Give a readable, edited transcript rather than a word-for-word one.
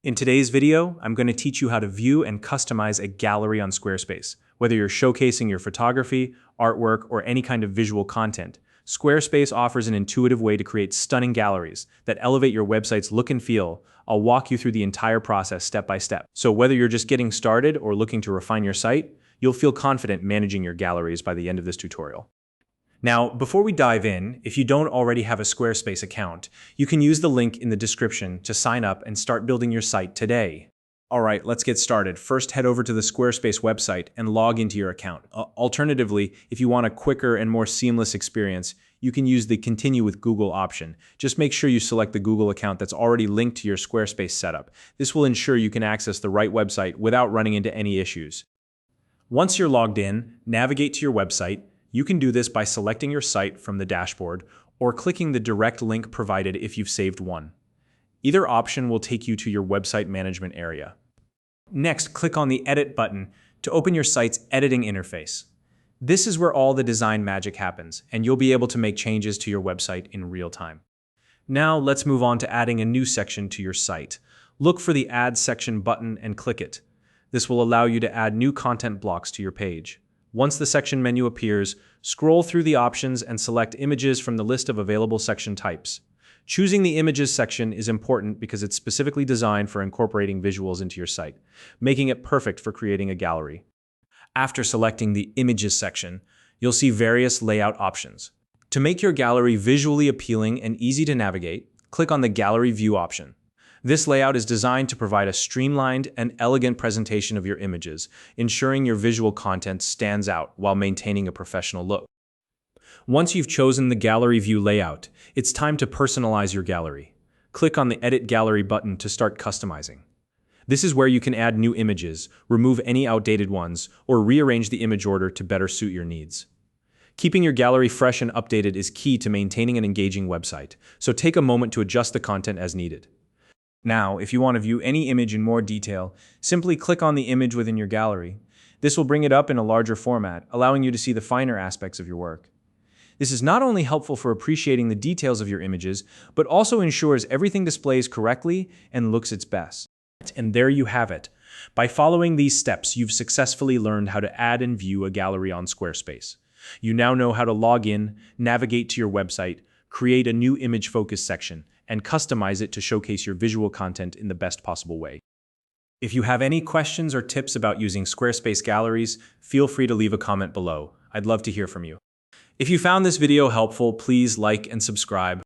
In today's video, I'm going to teach you how to view and customize a gallery on Squarespace. Whether you're showcasing your photography, artwork, or any kind of visual content, Squarespace offers an intuitive way to create stunning galleries that elevate your website's look and feel. I'll walk you through the entire process step by step. So whether you're just getting started or looking to refine your site, you'll feel confident managing your galleries by the end of this tutorial. Now, before we dive in, if you don't already have a Squarespace account, you can use the link in the description to sign up and start building your site today. All right, let's get started. First, head over to the Squarespace website and log into your account. Alternatively, if you want a quicker and more seamless experience, you can use the Continue with Google option. Just make sure you select the Google account that's already linked to your Squarespace setup. This will ensure you can access the right website without running into any issues. Once you're logged in, navigate to your website. You can do this by selecting your site from the dashboard or clicking the direct link provided if you've saved one. Either option will take you to your website management area. Next, click on the Edit button to open your site's editing interface. This is where all the design magic happens, and you'll be able to make changes to your website in real time. Now, let's move on to adding a new section to your site. Look for the Add Section button and click it. This will allow you to add new content blocks to your page. Once the section menu appears, scroll through the options and select Images from the list of available section types. Choosing the Images section is important because it's specifically designed for incorporating visuals into your site, making it perfect for creating a gallery. After selecting the Images section, you'll see various layout options. To make your gallery visually appealing and easy to navigate, click on the Gallery View option. This layout is designed to provide a streamlined and elegant presentation of your images, ensuring your visual content stands out while maintaining a professional look. Once you've chosen the gallery view layout, it's time to personalize your gallery. Click on the Edit Gallery button to start customizing. This is where you can add new images, remove any outdated ones, or rearrange the image order to better suit your needs. Keeping your gallery fresh and updated is key to maintaining an engaging website, so take a moment to adjust the content as needed. Now, if you want to view any image in more detail, simply click on the image within your gallery. This will bring it up in a larger format, allowing you to see the finer aspects of your work. This is not only helpful for appreciating the details of your images, but also ensures everything displays correctly and looks its best. And there you have it. By following these steps, you've successfully learned how to add and view a gallery on Squarespace. You now know how to log in, navigate to your website, create a new image-focused section, and customize it to showcase your visual content in the best possible way. If you have any questions or tips about using Squarespace galleries, feel free to leave a comment below. I'd love to hear from you. If you found this video helpful, please like and subscribe.